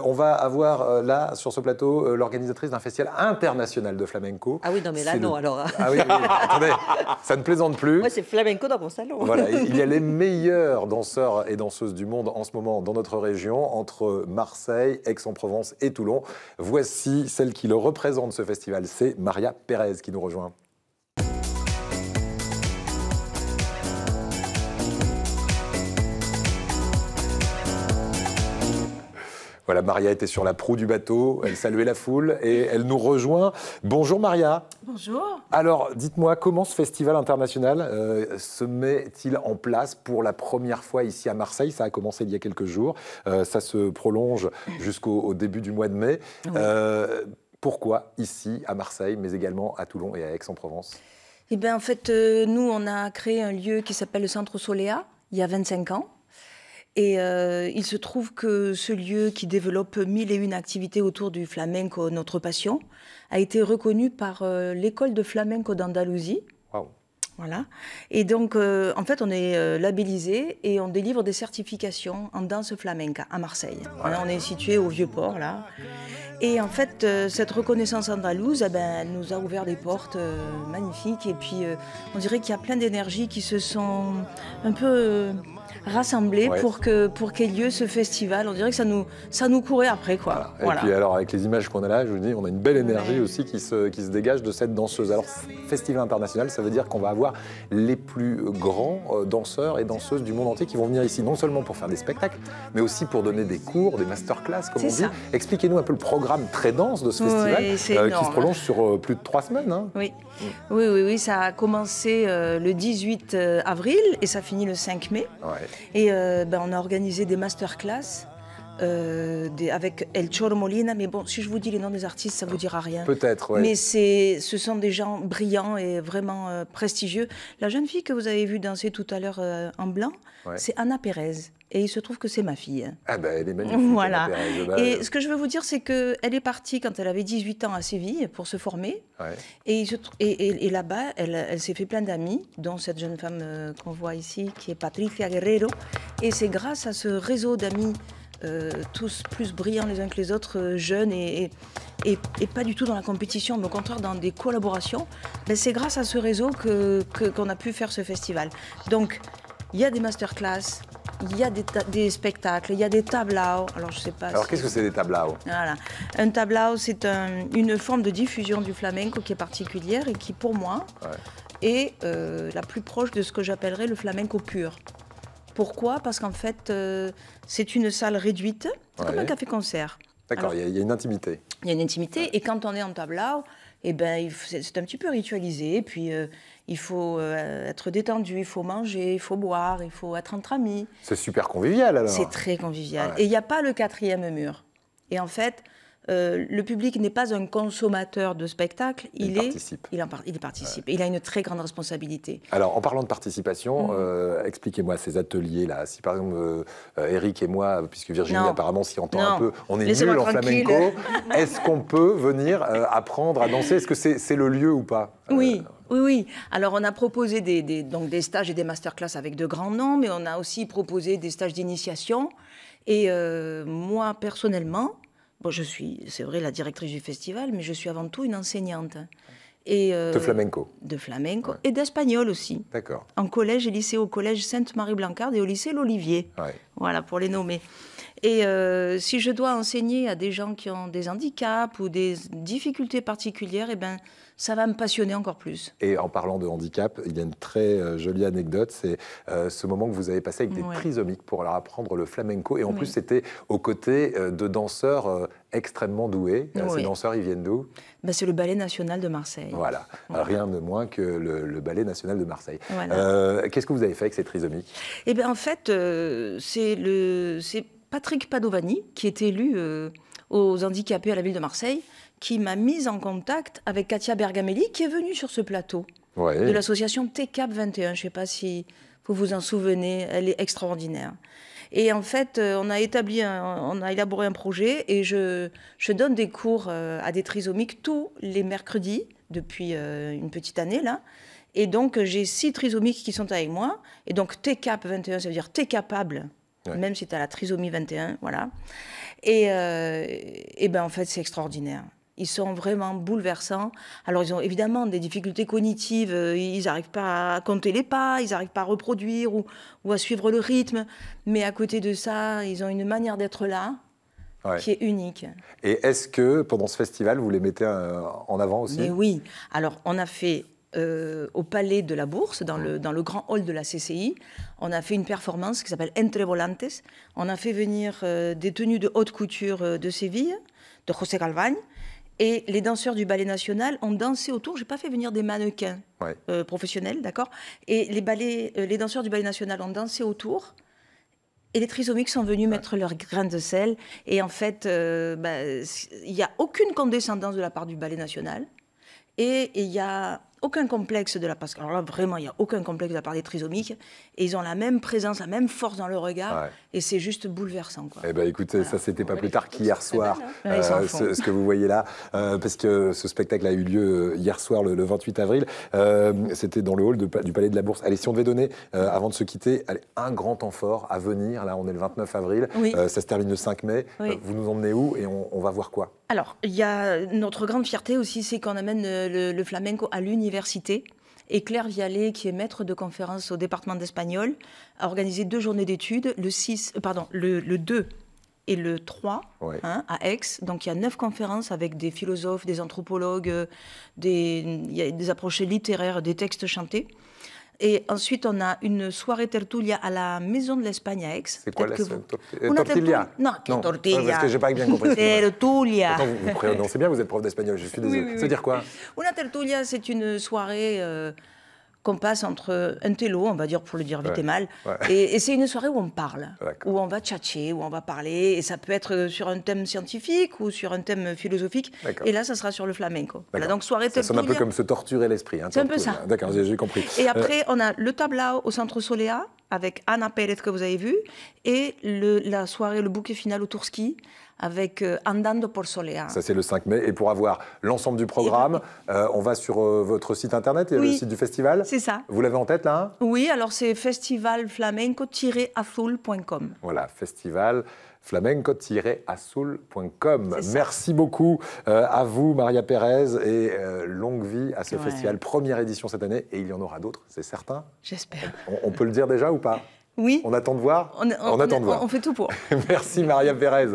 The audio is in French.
On va avoir là, sur ce plateau, l'organisatrice d'un festival international de flamenco. Ah oui, non, mais là, non, alors. Ah oui, oui, attendez, ça ne plaisante plus. Moi, c'est flamenco dans mon salon. Voilà, il y a les meilleurs danseurs et danseuses du monde en ce moment dans notre région, entre Marseille, Aix-en-Provence et Toulon. Voici celle qui le représente, ce festival, c'est Maria Pérez qui nous rejoint. Voilà, Maria était sur la proue du bateau, elle saluait la foule et elle nous rejoint. Bonjour Maria. Bonjour. Alors, dites-moi, comment ce festival international se met-il en place pour la première fois ici à Marseille? Ça a commencé il y a quelques jours, ça se prolonge jusqu'au début du mois de mai. Oui. Pourquoi ici à Marseille, mais également à Toulon et à Aix-en-Provence? Eh bien, en fait, nous, on a créé un lieu qui s'appelle le Centre Soléa, il y a 25 ans. Et il se trouve que ce lieu qui développe 1001 activités autour du flamenco, notre passion, a été reconnu par l'école de flamenco d'Andalousie. Wow. Voilà. Et donc, en fait, on est labellisé et on délivre des certifications en danse flamenca à Marseille. Voilà, on est situé au Vieux-Port, là. Et en fait, cette reconnaissance andalouse, elle nous a ouvert des portes magnifiques. Et puis, on dirait qu'il y a plein d'énergies qui se sont un peu rassemblés pour qu'ait lieu ce festival. On dirait que ça nous courait après, quoi. Voilà. Et puis alors, avec les images qu'on a là, je vous dis, on a une belle énergie aussi qui se dégage de cette danseuse. Alors, festival international, ça veut dire qu'on va avoir les plus grands danseurs et danseuses du monde entier qui vont venir ici, non seulement pour faire des spectacles, mais aussi pour donner des cours, des masterclass, comme on dit. Expliquez-nous un peu le programme très dense de ce festival, qui se prolonge sur plus de 3 semaines. Hein. Oui. Oui, ça a commencé le 18 avril et ça finit le 5 mai. Ouais. Et on a organisé des masterclass avec El Choro Molina, mais bon, si je vous dis les noms des artistes, ça vous dira rien. Peut-être, oui. Mais ce sont des gens brillants et vraiment prestigieux. La jeune fille que vous avez vue danser tout à l'heure en blanc, c'est Anna Pérez. Et il se trouve que c'est ma fille. Ah ben, elle est magnifique, voilà. Anna Pérez. Et ce que je veux vous dire, c'est qu'elle est partie quand elle avait 18 ans à Séville pour se former. Ouais. Et là-bas, elle s'est fait plein d'amis, dont cette jeune femme qu'on voit ici, qui est Patricia Guerrero. Et c'est grâce à ce réseau d'amis, tous plus brillants les uns que les autres, jeunes et pas du tout dans la compétition, mais au contraire dans des collaborations, c'est grâce à ce réseau qu'on a pu faire ce festival. Donc, il y a des masterclass, il y a des spectacles, il y a des tablaos. Alors, je sais pas. Alors, qu'est-ce que c'est des tablaos? Voilà. Un tablao, c'est une forme de diffusion du flamenco qui est particulière et qui, pour moi, est la plus proche de ce que j'appellerais le flamenco pur. Pourquoi? Parce qu'en fait, c'est une salle réduite, c'est comme un café-concert. D'accord, il y a une intimité. Il y a une intimité, et quand on est en tablao, c'est un petit peu ritualisé, et puis il faut être détendu, il faut manger, il faut boire, il faut être entre amis. C'est super convivial alors. C'est très convivial, et il n'y a pas le 4e mur. Et en fait, le public n'est pas un consommateur de spectacle, il participe. Il a une très grande responsabilité. Alors, en parlant de participation, expliquez-moi ces ateliers-là. Si par exemple, Eric et moi, puisque Virginie apparemment s'y entend un peu, on est nuls en flamenco, est-ce qu'on peut venir apprendre à danser? Est-ce que c'est le lieu ou pas? Oui. Oui. Alors, on a proposé donc des stages et des masterclass avec de grands noms, mais on a aussi proposé des stages d'initiation. Et moi, personnellement, bon, je suis, c'est vrai, la directrice du festival, mais je suis avant tout une enseignante. De flamenco. De flamenco et d'espagnol aussi. D'accord. En collège et lycée, au collège Sainte-Marie-Blancarde et au lycée l'Olivier. Ouais. Voilà, pour les nommer. Et si je dois enseigner à des gens qui ont des handicaps ou des difficultés particulières, ça va me passionner encore plus. Et en parlant de handicap, il y a une très jolie anecdote, c'est ce moment que vous avez passé avec des trisomiques pour leur apprendre le flamenco. Et en plus, c'était aux côtés de danseurs extrêmement doués. Ces danseurs, ils viennent d'où? C'est le Ballet National de Marseille. Voilà, rien de moins que le Ballet National de Marseille. Voilà. Qu'est-ce que vous avez fait avec ces trisomiques? En fait, c'est Patrick Padovani, qui est élu aux handicapés à la ville de Marseille, qui m'a mise en contact avec Katia Bergamelli, qui est venue sur ce plateau de l'association TCAP 21. Je ne sais pas si vous vous en souvenez, elle est extraordinaire. Et en fait, on a élaboré un projet et je donne des cours à des trisomiques tous les mercredis depuis une petite année là. Et donc, j'ai 6 trisomiques qui sont avec moi. Et donc, TCAP 21, ça veut dire t'es capable même si tu as la trisomie 21, voilà. Et ben en fait, c'est extraordinaire. Ils sont vraiment bouleversants. Alors, ils ont évidemment des difficultés cognitives. Ils n'arrivent pas à compter les pas, ils n'arrivent pas à reproduire ou à suivre le rythme. Mais à côté de ça, ils ont une manière d'être là qui est unique. Et est-ce que, pendant ce festival, vous les mettez en avant aussi? Mais oui. Alors, on a fait au Palais de la Bourse, dans le grand hall de la CCI, on a fait une performance qui s'appelle Entre Volantes. On a fait venir des tenues de haute couture de Séville, de José Galvagne. Et les danseurs du Ballet National ont dansé autour. Je n'ai pas fait venir des mannequins professionnels, d'accord. Et les danseurs du Ballet National ont dansé autour. Et les trisomiques sont venus mettre leur grain de sel. Et en fait, il n'y a aucune condescendance de la part du Ballet National. Et il n'y a aucun complexe de la part... Alors là, vraiment, il n'y a aucun complexe de la part des trisomiques. Et ils ont la même présence, la même force dans le regard. Et c'est juste bouleversant, quoi. Eh bien, écoutez, ça, c'était pas plus tard qu'hier soir, ce que vous voyez là. Parce que ce spectacle a eu lieu hier soir, le 28 avril. C'était dans le hall du Palais de la Bourse. Allez, si on devait donner, avant de se quitter, un grand temps fort à venir. Là, on est le 29 avril. Ça se termine le 5 mai. Vous nous emmenez où et on va voir quoi? Alors, il y a notre grande fierté aussi, c'est qu'on amène le flamenco à l'université. Et Claire Vialet, qui est maître de conférence au département d'espagnol, a organisé 2 journées d'études, le 2 et le 3 à Aix. Donc il y a 9 conférences avec des philosophes, des anthropologues, il y a des approches littéraires, des textes chantés. Et ensuite, on a une soirée tertulia à la Maison de l'Espagne à Aix. C'est quoi la tortilla? Non, tortilla. Parce que j'ai pas bien compris. Tertulia. Attends, vous prononcez bien, vous êtes prof d'espagnol, je suis désolé. Ça veut dire quoi? Una tertulia, c'est une soirée qu'on passe entre un télo, on va dire pour le dire vite et mal, et c'est une soirée où on parle, où on va tchatcher, où on va parler, et ça peut être sur un thème scientifique ou sur un thème philosophique, et là, ça sera sur le flamenco. Voilà, donc soirée tertulia. Ça sonne un peu comme se torturer l'esprit. C'est un peu ça. D'accord, j'ai compris. Et après, on a le tablao au Centre Solea, avec Anna Pérez que vous avez vu, et la soirée, le bouquet final au Tourski, avec Andando por Solea. Ça, c'est le 5 mai. Et pour avoir l'ensemble du programme, on va sur votre site internet et le site du festival. C'est ça. Vous l'avez en tête, là, hein? Oui, alors c'est festivalflamenco-azul.com. Voilà, festivalflamenco-azul.com. Merci beaucoup à vous, Maria Pérez, et longue vie à ce festival. Première édition cette année, et il y en aura d'autres, c'est certain. J'espère. On peut le dire déjà ou pas? Oui. On attend de voir? On attend de voir. On fait tout pour. Merci, Maria Pérez.